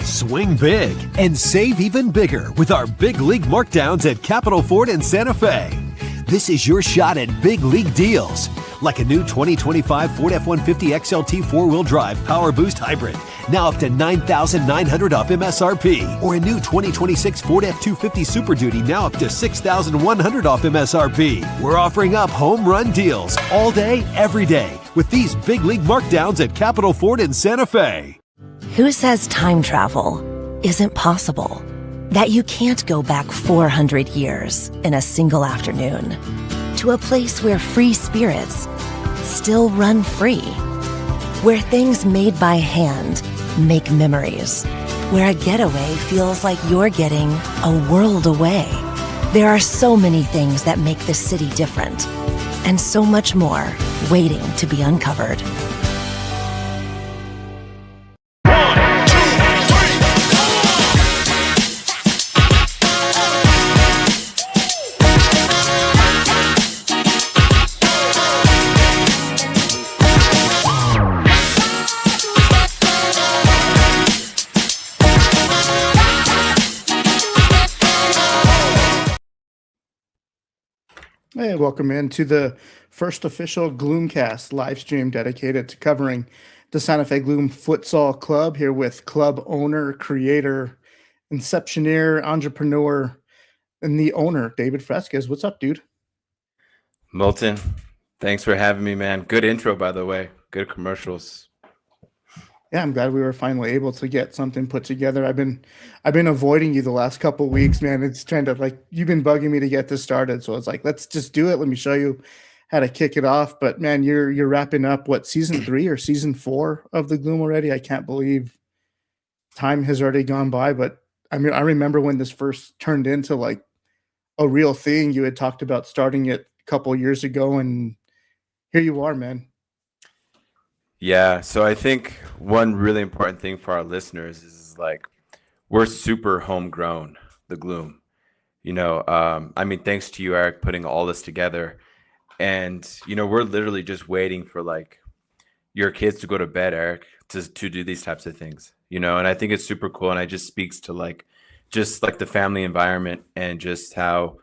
Swing big and save even bigger with our Big League Markdowns at Capital Ford in Santa Fe. This is your shot at big league deals, like a new 2025 Ford F-150 XLT 4-wheel drive Power Boost Hybrid, now up to $9,900 off MSRP, or a new 2026 Ford F-250 Super Duty, now up to $6,100 off MSRP. We're offering up home run deals all day, every day, with these Big League Markdowns at Capital Ford in Santa Fe. Who says time travel isn't possible? That you can't go back 400 years in a single afternoon to a place where free spirits still run free, where things made by hand make memories, where a getaway feels like you're getting a world away. There are so many things that make the city different, and so much more waiting to be uncovered. Hey, welcome into the first official GloomCast live stream dedicated to covering the Santa Fe Gloom Futsal Club, here with club owner, creator, inceptioneer, entrepreneur, and the owner, David Fresquez. What's up, dude? Moulton, thanks for having me, man. Good intro, by the way. Good commercials. Yeah, I'm glad we were finally able to get something put together. I've been avoiding you the last couple of weeks, man. It's kind of like you've been bugging me to get this started, so it's like, let's just do it. Let me show you how to kick it off. But man, you're wrapping up what, season 3 or season 4 of the Gloom already? I can't believe time has already gone by. But I mean, I remember when this first turned into like a real thing. You had talked about starting it a couple of years ago, and here you are, man. Yeah, so I think one really important thing for our listeners is like we're super homegrown, the Gloom. You know, I mean, thanks to you, Erik, putting all this together. And, you know, we're literally just waiting for like your kids to go to bed, Erik, to do these types of things, you know, and I think it's super cool. And it just speaks to like just like the family environment and just how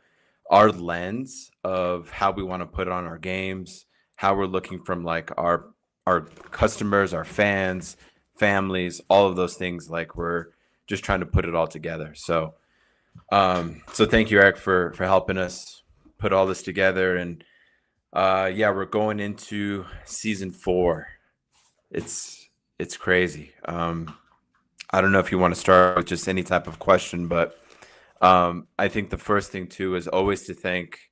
our lens of how we want to put on our games, how we're looking from like our customers, our fans, families, all of those things. Like we're just trying to put it all together. So, so thank you, Erik, for helping us put all this together. And yeah, we're going into season 4. It's crazy. I don't know if you want to start with just any type of question, but I think the first thing too is always to thank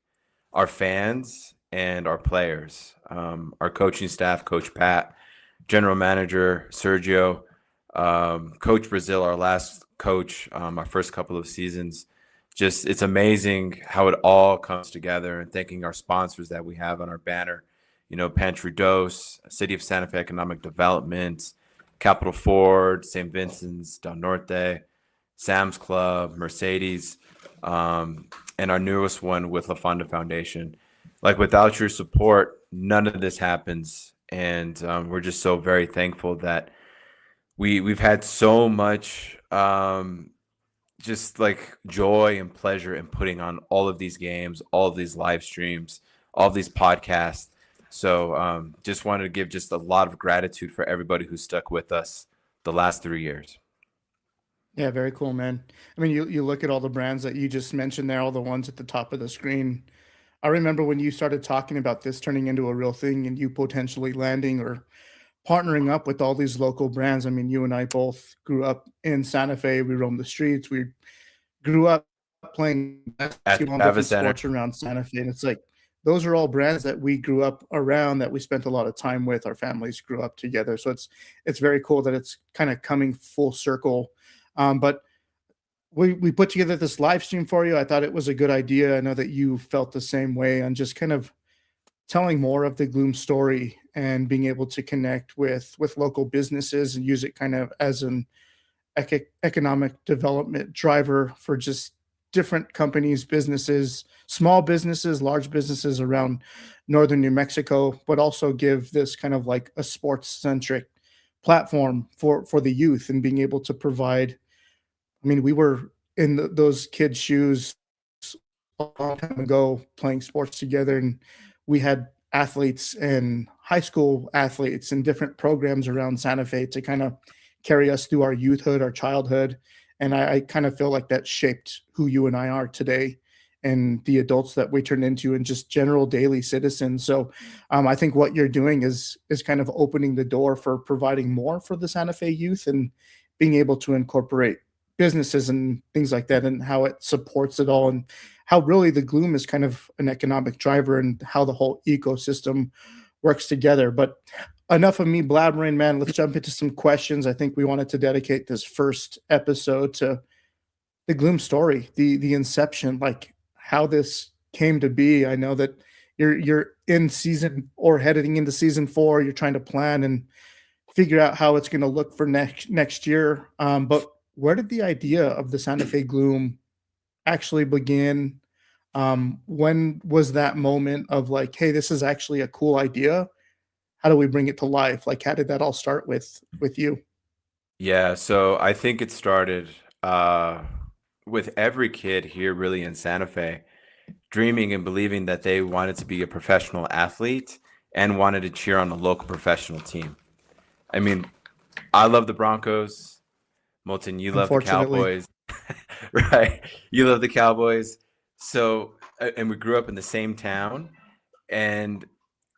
our fans and our players, our coaching staff, Coach Pat, General Manager Sergio, Coach Brazil, our last coach, our first couple of seasons. Just it's amazing how it all comes together, and thanking our sponsors that we have on our banner, you know, Pantry Dose, City of Santa Fe Economic Development, Capital Ford, St. Vincent's, Del Norte, Sam's Club, Mercedes, and our newest one with La Fonda Foundation. Like without your support, none of this happens. And we're just so very thankful that we've had so much just like joy and pleasure in putting on all of these games, all of these live streams, all of these podcasts. So just wanted to give just a lot of gratitude for everybody who stuck with us the last 3 years. Yeah, very cool, man. I mean, you look at all the brands that you just mentioned there, all the ones at the top of the screen. I remember when you started talking about this turning into a real thing and you potentially landing or partnering up with all these local brands. I mean, you and I both grew up in Santa Fe. We roamed the streets. We grew up playing basketball and different sports around Santa Fe. And it's like, those are all brands that we grew up around, that we spent a lot of time with. Our families grew up together. So it's very cool that it's kind of coming full circle. But we put together this live stream for you. I thought it was a good idea. I know that you felt the same way, on just kind of telling more of the Gloom story and being able to connect with local businesses and use it kind of as an economic development driver for just different companies, businesses, small businesses, large businesses around northern New Mexico, but also give this kind of like a sports-centric platform for the youth, and being able to provide I mean, we were in those kids' shoes a long time ago playing sports together, and we had athletes and high school athletes and different programs around Santa Fe to kind of carry us through our youthhood, our childhood. And I kind of feel like that shaped who you and I are today and the adults that we turn into and just general daily citizens. So I think what you're doing is kind of opening the door for providing more for the Santa Fe youth and being able to incorporate businesses and things like that and how it supports it all and how really the Gloom is kind of an economic driver and how the whole ecosystem works together. But enough of me blabbering, man. Let's jump into some questions. I think we wanted to dedicate this first episode to the Gloom story, the inception, like how this came to be. I know that you're in season or heading into season 4. You're trying to plan and figure out how it's going to look for next year. But where did the idea of the Santa Fe Gloom actually begin? When was that moment of like, hey, this is actually a cool idea? How do we bring it to life? Like, how did that all start with you? Yeah, so I think it started with every kid here really in Santa Fe dreaming and believing that they wanted to be a professional athlete and wanted to cheer on a local professional team. I mean, I love the Broncos. Moulton, you love the Unfortunately, Cowboys, right? You love the Cowboys. So, and we grew up in the same town, and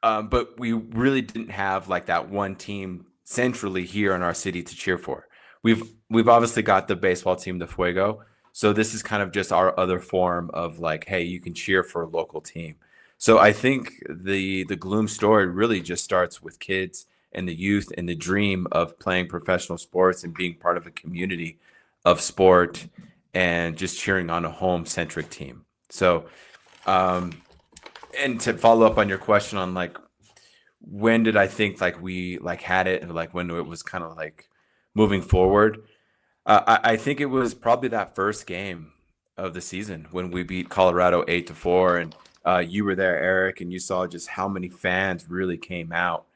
but we really didn't have like that one team centrally here in our city to cheer for. We've obviously got the baseball team, the Fuego. So this is kind of just our other form of like, hey, you can cheer for a local team. So I think the Gloom story really just starts with kids and the youth and the dream of playing professional sports and being part of a community of sport and just cheering on a home centric team. So, and to follow up on your question on like, when did I think like we like had it and like when it was kind of like moving forward? I think it was probably that first game of the season when we beat Colorado 8-4, and you were there, Erik, and you saw just how many fans really came out.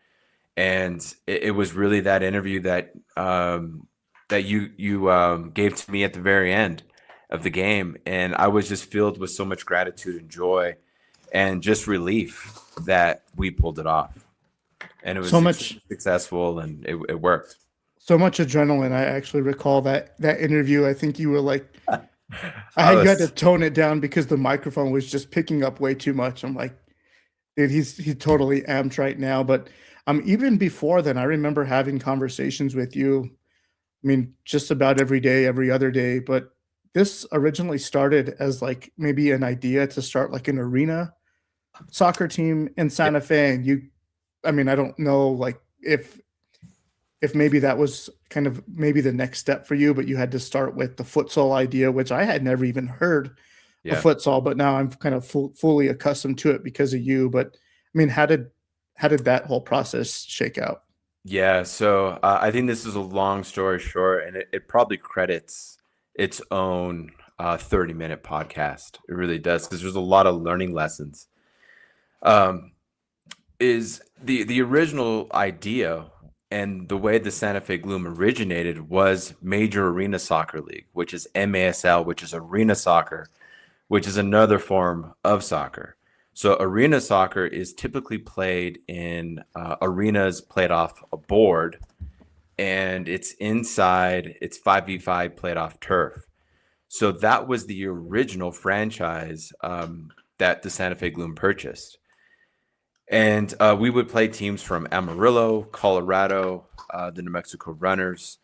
And it was really that interview that that you gave to me at the very end of the game, and I was just filled with so much gratitude and joy, and just relief that we pulled it off, and it was so much successful, and it worked. so much adrenaline. I actually recall that interview. I think you were like, you had to tone it down because the microphone was just picking up way too much. I'm like, dude, he's totally amped right now. But even before then, I remember having conversations with you. I mean, just about every day, every other day. But this originally started as like maybe an idea to start like an arena soccer team in Yeah, Santa Fe. And I mean, I don't know like if maybe that was kind of maybe the next step for you, but you had to start with the futsal idea, which I had never even heard of yeah. futsal, but now I'm kind of fully accustomed to it because of you. But I mean, how did that whole process shake out? Yeah, so I think this is a long story short, and it probably credits its own 30-minute podcast. It really does, because there's a lot of learning lessons. Um, is the original idea and the way the Santa Fe Gloom originated was Major Arena Soccer League, which is MASL, which is arena soccer, which is another form of soccer. So arena soccer is typically played in arenas played off a board, and it's inside, it's 5v5 played off turf. So that was the original franchise that the Santa Fe Gloom purchased. And we would play teams from Amarillo, Colorado, the New Mexico Runners.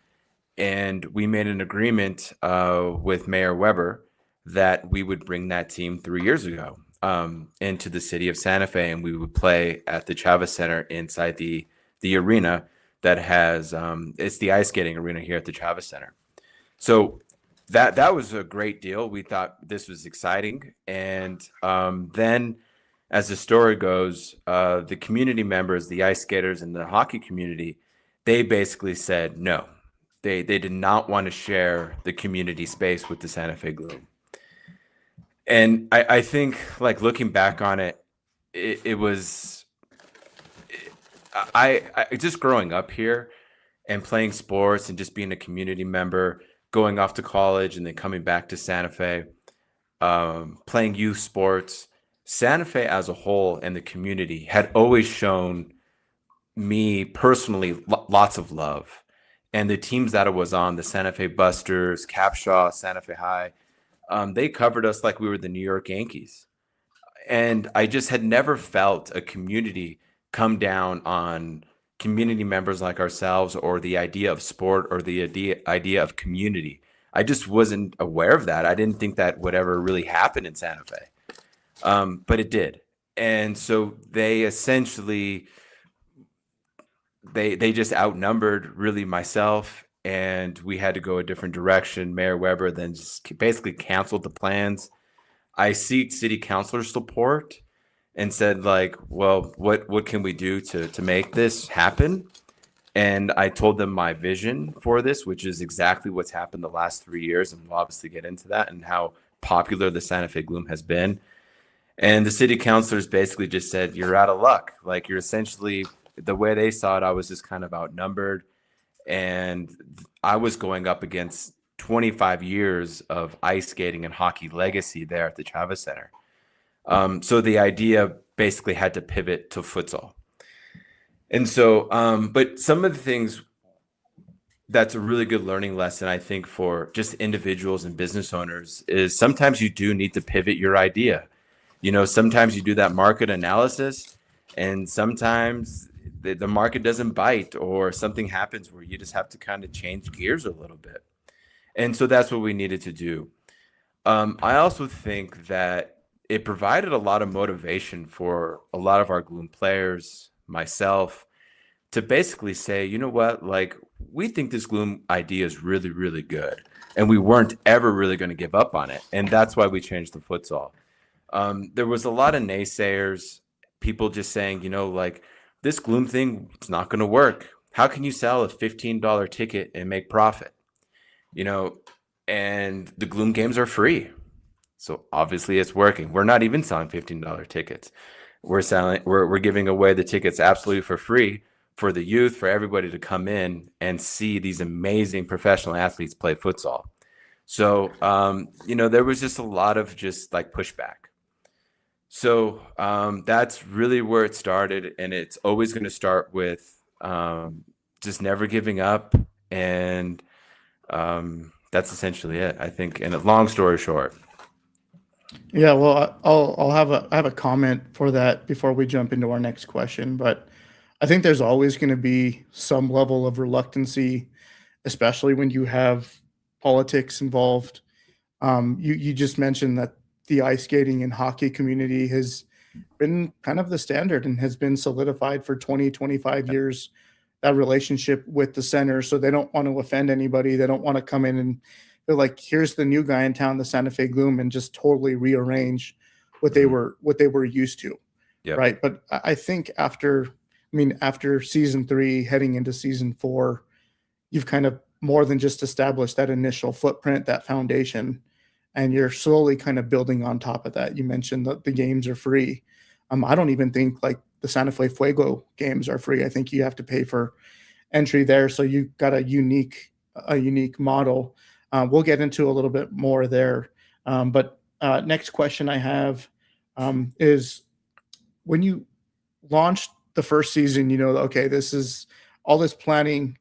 And we made an agreement with Mayor Weber that we would bring that team 3 years ago into the city of Santa Fe, and we would play at the Chavez Center inside the arena that has it's the ice skating arena here at the Chavez Center. So that was a great deal. We thought this was exciting, and then as the story goes, the community members, the ice skaters, and the hockey community, they basically said no. They did not want to share the community space with the Santa Fe Gloom. And I think, like, looking back on it, it was I just growing up here and playing sports and just being a community member, going off to college and then coming back to Santa Fe, playing youth sports, Santa Fe as a whole and the community had always shown me personally lots of love. And the teams that I was on, the Santa Fe Busters, Capshaw, Santa Fe High, they covered us like we were the New York Yankees. And I just had never felt a community come down on community members like ourselves, or the idea of sport, or the idea of community. I just wasn't aware of that. I didn't think that would ever really happen in Santa Fe, but it did. And so they essentially, they just outnumbered really myself, and we had to go a different direction. Mayor Weber then just basically canceled the plans. I seeked city councilor support and said, like, well, what can we do to make this happen? And I told them my vision for this, which is exactly what's happened the last 3 years. And we'll obviously get into that and how popular the Santa Fe Gloom has been. And the city councilors basically just said, you're out of luck. Like, you're essentially, the way they saw it, I was just kind of outnumbered. And I was going up against 25 years of ice skating and hockey legacy there at the Travis Center. So the idea basically had to pivot to futsal. And so, but some of the things that's a really good learning lesson, I think, for just individuals and business owners is sometimes you do need to pivot your idea. You know, sometimes you do that market analysis, and sometimes the market doesn't bite, or something happens where you just have to kind of change gears a little bit. And so that's what we needed to do. I also think that it provided a lot of motivation for a lot of our Gloom players, myself, to basically say, you know what, like, we think this Gloom idea is really, really good. And we weren't ever really going to give up on it. And that's why we changed the futsal. There was a lot of naysayers, people just saying, you know, like, this Gloom thing, it's not going to work. How can you sell a $15 ticket and make profit? You know, and the Gloom games are free. So obviously it's working. We're not even selling $15 tickets. We're giving away the tickets absolutely for free for the youth, for everybody to come in and see these amazing professional athletes play futsal. So, you know, there was just a lot of just like pushback. So that's really where it started. And it's always going to start with just never giving up. And that's essentially it, I think, in a long story short. Yeah, well, I have a comment for that before we jump into our next question, but I think there's always going to be some level of reluctancy, especially when you have politics involved. You just mentioned that the ice skating and hockey community has been kind of the standard and has been solidified for 20, 25 years, that relationship with the center. So they don't want to offend anybody. They don't want to come in and they're like, here's the new guy in town, the Santa Fe Gloom, and just totally rearrange what they were used to. Yep. Right. But I think after season 3, heading into season 4, you've kind of more than just established that initial footprint, that foundation, and you're slowly kind of building on top of that. You mentioned that the games are free. I don't even think like the Santa Fe Fuego games are free. I think you have to pay for entry there. So you got a unique model. We'll get into a little bit more there. But next question I have is, when you launched the first season, you know, okay, this is all this planning,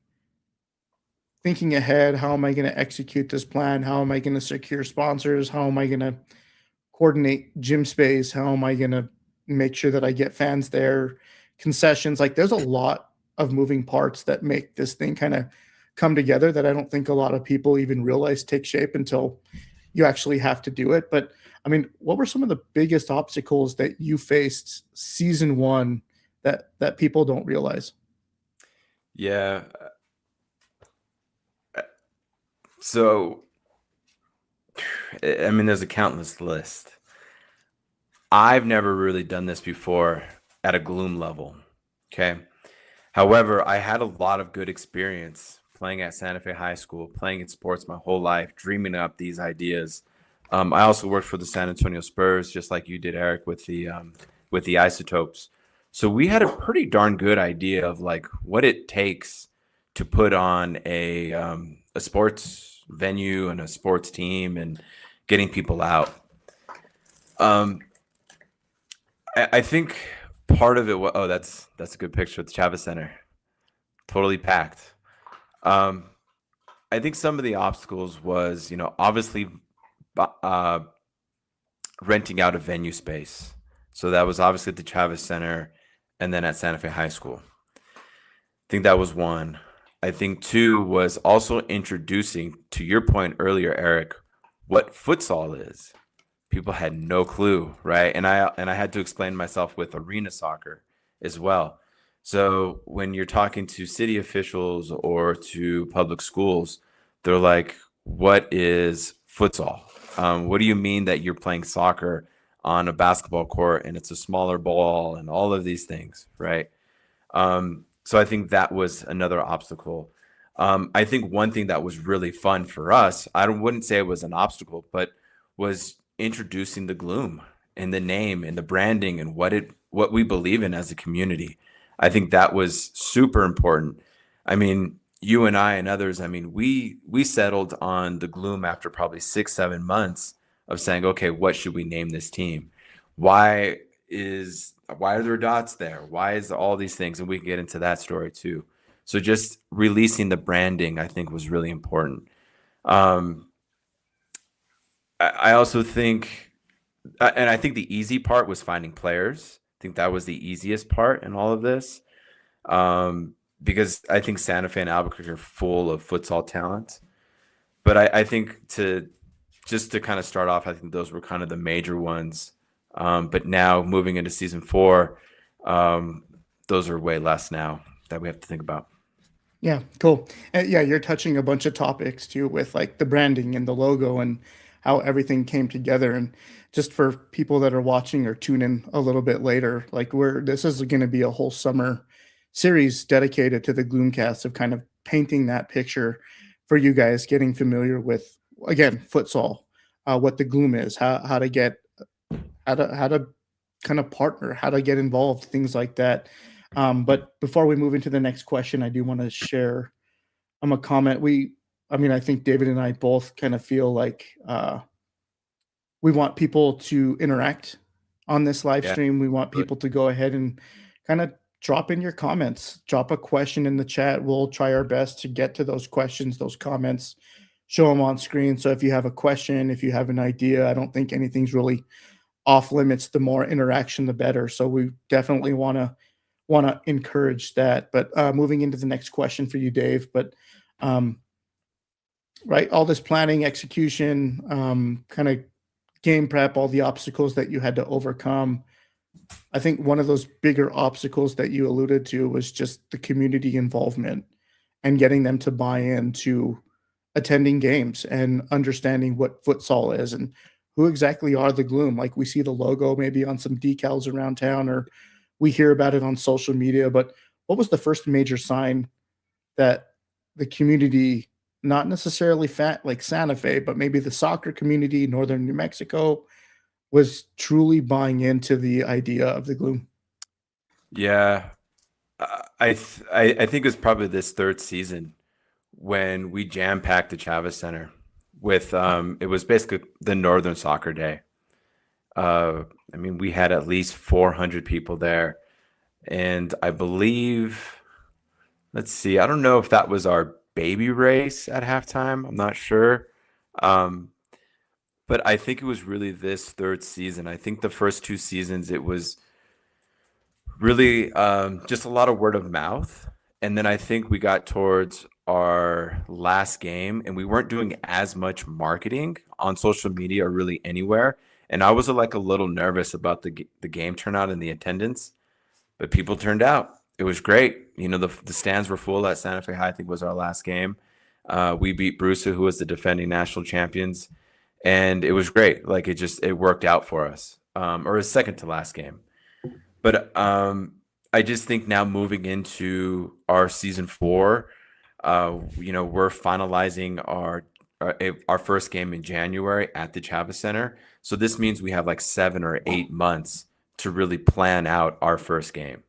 thinking ahead. How am I going to execute this plan? How am I going to secure sponsors? How am I going to coordinate gym space? How am I going to make sure that I get fans there, concessions? Like, there's a lot of moving parts that make this thing kind of come together that I don't think a lot of people even realize take shape until you actually have to do it. But I mean, what were some of the biggest obstacles that you faced season 1 that people don't realize? Yeah. So, I mean, there's a countless list. I've never really done this before at a Gloom level. Okay. However, I had a lot of good experience playing at Santa Fe High School, playing in sports my whole life, dreaming up these ideas. I also worked for the San Antonio Spurs, just like you did, Erik, with the Isotopes. So we had a pretty darn good idea of like what it takes to put on a sports venue and a sports team and getting people out. I think part of it was, that's a good picture at the Chavez Center. Totally packed. I think some of the obstacles was, obviously renting out a venue space. So that was obviously at the Chavez Center and then at Santa Fe High School. I think that was one. I think two was also introducing, to your point earlier, Erik, what futsal is. People had no clue, right? And I had to explain myself with arena soccer as well. So when you're talking to city officials or to public schools, they're like, what is futsal? What do you mean that you're playing soccer on a basketball court and it's a smaller ball and all of these things, right? So I think that was another obstacle. I think one thing that was really fun for us, I wouldn't say it was an obstacle, but was introducing the Gloom and the name and the branding and what we believe in as a community. I think that was super important. I mean, you and I and others, I mean, we settled on the Gloom after probably 6-7 months of saying, okay, what should we name this team? Why are there dots there? Why is all these things? And we can get into that story too. So just releasing the branding, I think, was really important. I also think, and I think the easy part was finding players. I think that was the easiest part in all of this, because I think Santa Fe and Albuquerque are full of futsal talent. But I think to kind of start off, I think those were kind of the major ones. But now moving into season 4, those are way less now that we have to think about. Yeah, cool. Yeah, you're touching a bunch of topics too with like the branding and the logo and how everything came together. And just for people that are watching or tune in a little bit later, like this is going to be a whole summer series dedicated to the GloomCast of kind of painting that picture for you guys, getting familiar with, again, futsal, what the Gloom is, how to kind of partner, how to get involved, things like that. But before we move into the next question, I do want to share a comment. I think David and I both kind of feel like we want people to interact on this live stream. We want people to go ahead and kind of drop in your comments, drop a question in the chat. We'll try our best to get to those questions, those comments, show them on screen. So if you have a question, if you have an idea, I don't think anything's really off limits. The more interaction, the better. So we definitely want to encourage that. But moving into the next question for you, Dave, but right, all this planning, execution, kind of game prep, all the obstacles that you had to overcome. I think one of those bigger obstacles that you alluded to was just the community involvement and getting them to buy into attending games and understanding what futsal is and who exactly are the Gloom. Like we see the logo maybe on some decals around town, or we hear about it on social media, but what was the first major sign that the community, not necessarily like Santa Fe, but maybe the soccer community, Northern New Mexico, was truly buying into the idea of the Gloom? Yeah, I think it was probably this third season when we jam-packed the Chavez Center with it was basically the Northern Soccer Day. We had at least 400 people there, and I believe, let's see, I don't know if that was our baby race at halftime. I'm not sure. But I think it was really this third season. I think the first 2 seasons, it was really just a lot of word of mouth. And then I think we got towards our last game and we weren't doing as much marketing on social media or really anywhere. And I was like a little nervous about the game turnout and the attendance, but people turned out. It was great. The stands were full at Santa Fe High. I think was our last game. We beat Brusa, who was the defending national champions. And it was great. Like it worked out for us. Or a second to last game. But I just think now moving into our season 4, we're finalizing our first game in January at the Chavez Center. So this means we have like 7 or 8 months to really plan out our first game.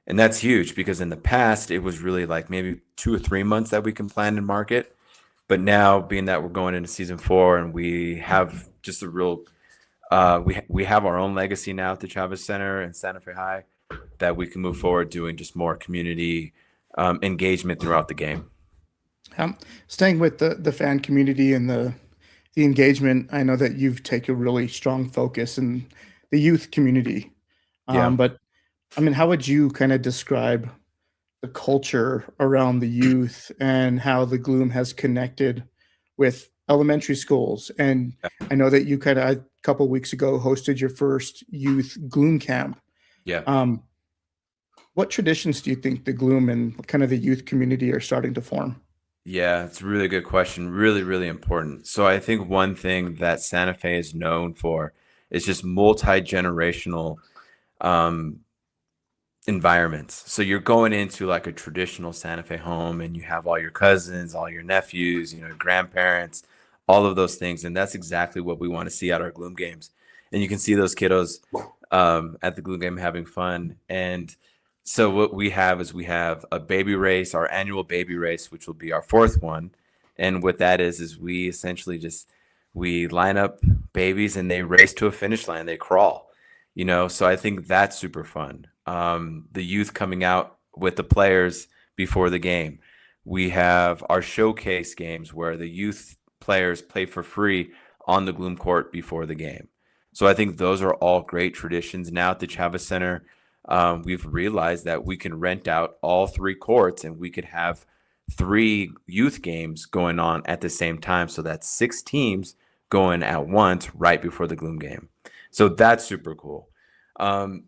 And that's huge because in the past, it was really like maybe 2 or 3 months that we can plan and market. But now, being that we're going into season 4 and we have just a real, we have our own legacy now at the Chavez Center and Santa Fe High, that we can move forward doing just more community engagement throughout the game. Staying with the fan community and the engagement, I know that you've taken a really strong focus in the youth community. Yeah. But I mean, how would you kind of describe the culture around the youth and how the Gloom has connected with elementary schools? And I know that you kind of a couple weeks ago hosted your first youth Gloom camp. Yeah. What traditions do you think the Gloom and kind of the youth community are starting to form? Yeah, it's a really good question. Really, really important. So I think one thing that Santa Fe is known for is just multi-generational environments. So you're going into like a traditional Santa Fe home and you have all your cousins, all your nephews, grandparents, all of those things. And that's exactly what we want to see at our Gloom games. And you can see those kiddos at the Gloom game having fun. And so what we have is we have a baby race, our annual baby race, which will be our 4th one. And what that is we essentially we line up babies and they race to a finish line. They crawl, so I think that's super fun. The youth coming out with the players before the game. We have our showcase games where the youth players play for free on the Gloom court before the game. So I think those are all great traditions. Now at the Chavez Center, we've realized that we can rent out all 3 courts and we could have 3 youth games going on at the same time. So that's 6 teams going at once right before the Gloom game. So that's super cool. I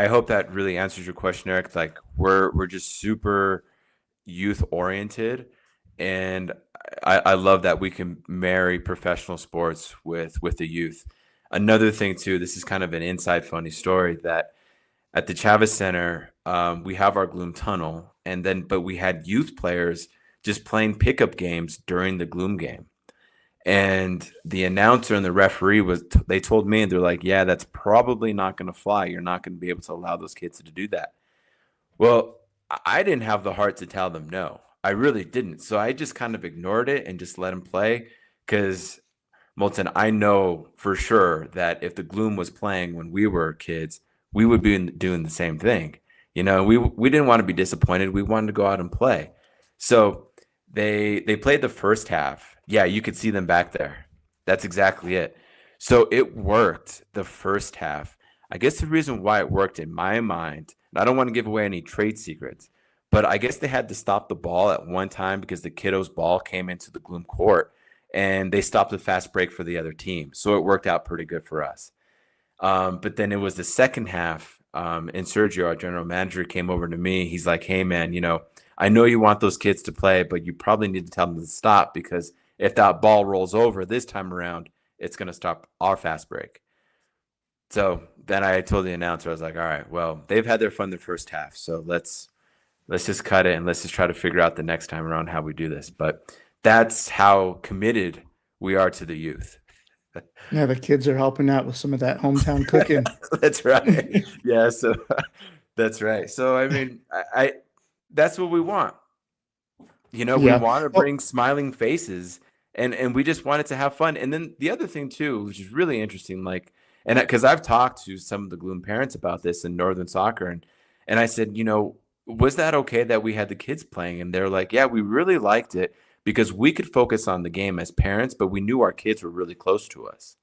hope that really answers your question, Eric. Like we're just super youth oriented, and I love that we can marry professional sports with the youth. Another thing too, this is kind of an inside funny story, that at the Chavez Center, we have our Gloom tunnel, but we had youth players just playing pickup games during the Gloom game. And the announcer and the referee they told me, they're like, yeah, that's probably not going to fly. You're not going to be able to allow those kids to do that. Well, I didn't have the heart to tell them no. I really didn't. So I just kind of ignored it and just let them play, because Moulton, I know for sure that if the Gloom was playing when we were kids, we would be doing the same thing. We didn't want to be disappointed. We wanted to go out and play. So they played the first half. Yeah, you could see them back there. That's exactly it. So it worked the first half. I guess the reason why it worked in my mind, and I don't want to give away any trade secrets, but I guess they had to stop the ball at one time because the kiddos' ball came into the Gloom court, and they stopped the fast break for the other team. So it worked out pretty good for us. But then it was the second half, and Sergio, our general manager, came over to me. He's like, hey, man, I know you want those kids to play, but you probably need to tell them to stop, because if that ball rolls over this time around, it's going to stop our fast break. So then I told the announcer, I was like, all right, well, they've had their fun the first half, so let's just cut it and let's just try to figure out the next time around how we do this. But that's how committed we are to the youth. Yeah, the kids are helping out with some of that hometown cooking. That's right. Yeah, so that's right. So I mean, I that's what we want. We want to bring smiling faces, and we just wanted to have fun. And then the other thing too, which is really interesting, and because I've talked to some of the Gloom parents about this in Northern Soccer, and I said, was that okay that we had the kids playing? And they're like, yeah, we really liked it because we could focus on the game as parents, but we knew our kids were really close to us.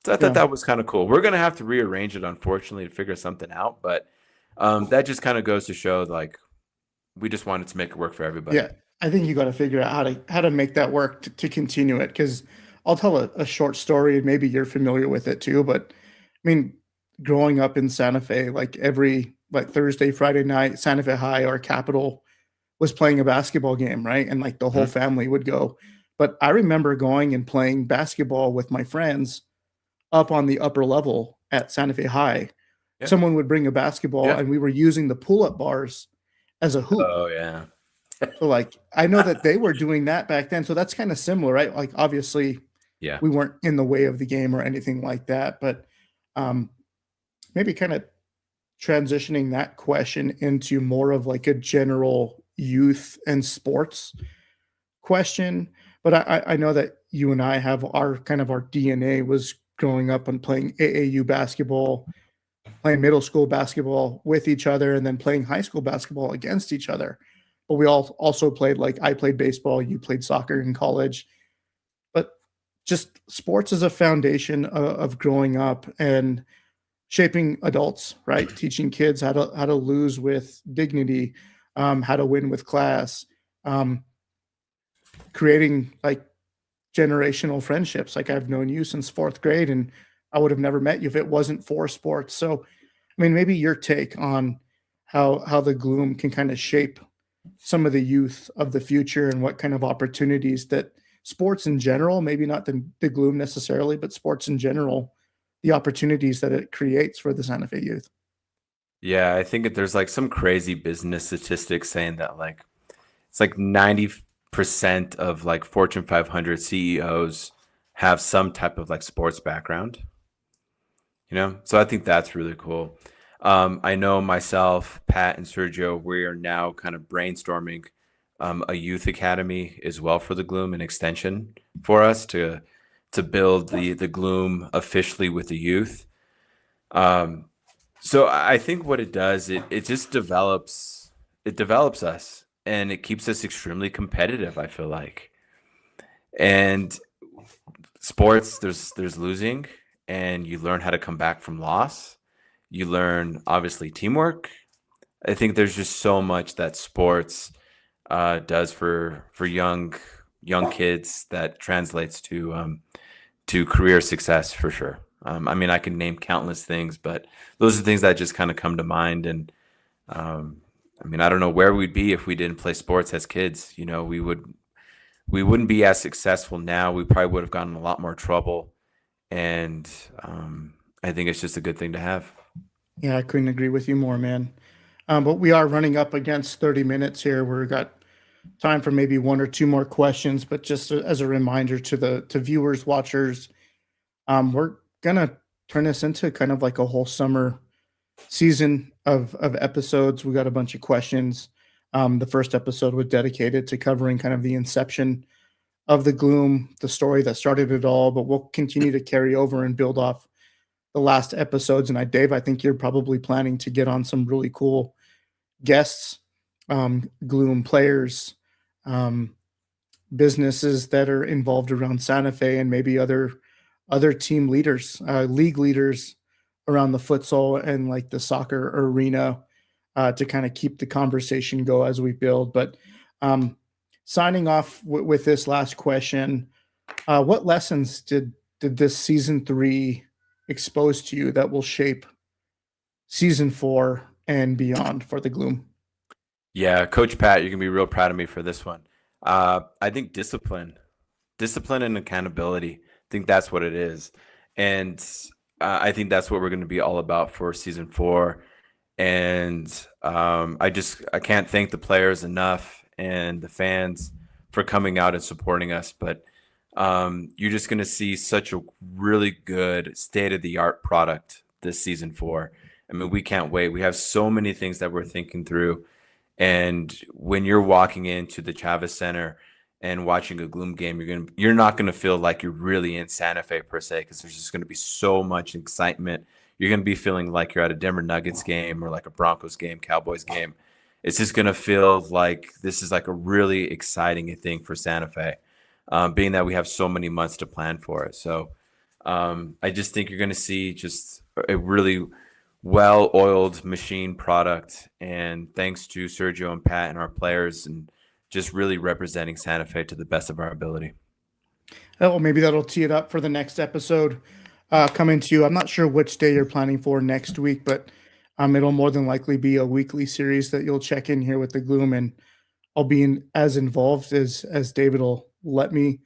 So I thought that was kind of cool. We're going to have to rearrange it, unfortunately, to figure something out. But that just kind of goes to show, we just wanted to make it work for everybody. Yeah, I think you got to figure out how to make that work to continue it. Because I'll tell a short story, and maybe you're familiar with it too. But I mean, growing up in Santa Fe, every Thursday, Friday night, Santa Fe High or Capital was playing a basketball game, right? And the whole family would go. But I remember going and playing basketball with my friends up on the upper level at Santa Fe High. Yeah. Someone would bring a basketball, and we were using the pull-up bars as a hoop. Oh, yeah. So I know that they were doing that back then. So that's kind of similar, right? Obviously, we weren't in the way of the game or anything like that. But maybe kind of transitioning that question into more of a general youth and sports. question, but I know that you and I have our kind of our DNA was growing up and playing AAU basketball, playing middle school basketball with each other, and then playing high school basketball against each other. But we all also played, like, I played baseball, you played soccer in college. But just sports is a foundation of growing up and shaping adults, right? Teaching kids how to lose with dignity, how to win with class, um, creating like generational friendships. Like, I've known you since fourth grade, and I would have never met you if it wasn't for sports. So, I mean, maybe your take on how the Gloom can kind of shape some of the youth of the future and what kind of opportunities that sports in general, maybe not the Gloom necessarily, but sports in general, the opportunities that it creates for the Santa Fe youth. Yeah, I think there's like some crazy business statistics saying that like it's like 90% of like Fortune 500 CEOs have some type of like sports background, you know? So I think that's really cool. I know myself, Pat, and Sergio, we are now kind of brainstorming a youth academy as well for the Gloom, an extension for us to build the Gloom officially with the youth. So I think what it does, it just develops us, and it keeps us extremely competitive, I feel like. And sports, there's losing, and you learn how to come back from loss. You learn obviously teamwork. I think there's just so much that sports does for young kids that translates to career success for sure. I mean, I can name countless things, but those are things that just kind of come to mind. And I mean, I don't know where we'd be if we didn't play sports as kids. You know, we wouldn't be as successful now. We probably would have gotten in a lot more trouble. And I think it's just a good thing to have. Yeah, I couldn't agree with you more, man. But we are running up against 30 minutes here. We've got time for maybe one or two more questions, but just as a reminder to viewers, watchers, we're gonna turn this into kind of like a whole summer season of episodes. We got a bunch of questions. The first episode was dedicated to covering kind of the inception of the Gloom, the story that started it all, but we'll continue to carry over and build off the last episodes. And Dave, I think you're probably planning to get on some really cool guests, Gloom players, businesses that are involved around Santa Fe, and maybe other team leaders, league leaders around the futsal and like the soccer arena, to kind of keep the conversation go as we build. But signing off with this last question, what lessons did this season 3 expose to you that will shape season 4 and beyond for the Gloom? Yeah, Coach Pat, you're gonna be real proud of me for this one. I think discipline and accountability. I think that's what it is, and I think that's what we're going to be all about for season 4. And I can't thank the players enough and the fans for coming out and supporting us. But you're just going to see such a really good state-of-the-art product this season 4. I mean, we can't wait. We have so many things that we're thinking through. And when you're walking into the Chavez Center and watching a Gloom game, you're not going to feel like you're really in Santa Fe per se, because there's just going to be so much excitement. You're going to be feeling like you're at a Denver Nuggets game or like a Broncos game, Cowboys game. It's just going to feel like this is like a really exciting thing for Santa Fe, being that we have so many months to plan for it. So I just think you're going to see just a really well-oiled machine product, and thanks to Sergio and Pat and our players, and just really representing Santa Fe to the best of our ability. Oh, maybe that'll tee it up for the next episode coming to you. I'm not sure which day you're planning for next week, but it'll more than likely be a weekly series that you'll check in here with the Gloom, and I'll be as involved as David will let me.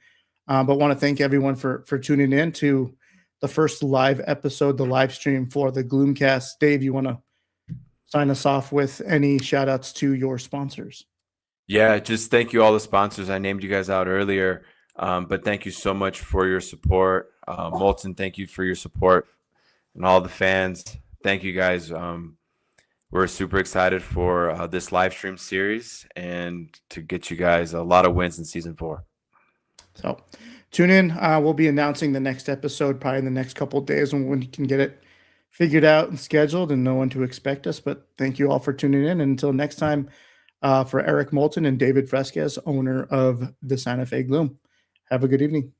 But want to thank everyone for tuning in to the first live episode, the live stream for the GloomCast. Dave, you want to sign us off with any shout outs to your sponsors? Yeah, just thank you all the sponsors. I named you guys out earlier, but thank you so much for your support. Moulton, thank you for your support, and all the fans. Thank you guys. we're super excited for this live stream series and to get you guys a lot of wins in season 4. So tune in. We'll be announcing the next episode probably in the next couple of days when we can get it figured out and scheduled and know when to expect us. But thank you all for tuning in. And until next time, for Erik Moulton and David Fresquez, owner of the Santa Fe Gloom, have a good evening.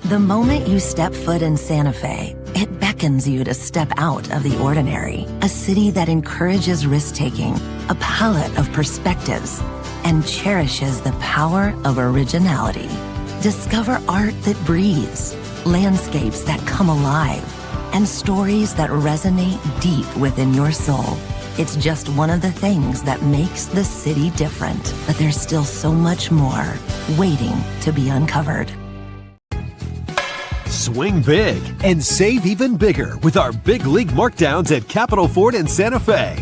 The moment you step foot in Santa Fe, it beckons you to step out of the ordinary. A city that encourages risk-taking, a palette of perspectives, and cherishes the power of originality. Discover art that breathes, landscapes that come alive, and stories that resonate deep within your soul. It's just one of the things that makes the city different, but there's still so much more waiting to be uncovered. Swing big and save even bigger with our Big League Markdowns at Capitol Ford in Santa Fe.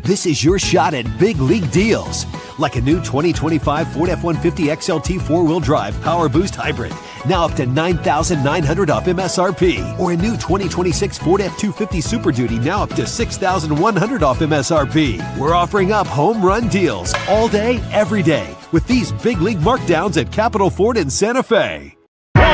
This is your shot at big league deals, like a new 2025 Ford F-150 XLT 4-wheel drive Power Boost Hybrid, now up to $9,900 off MSRP, or a new 2026 Ford F-250 Super Duty, now up to $6,100 off MSRP. We're offering up home run deals all day, every day, with these Big League Markdowns at Capitol Ford in Santa Fe. 1,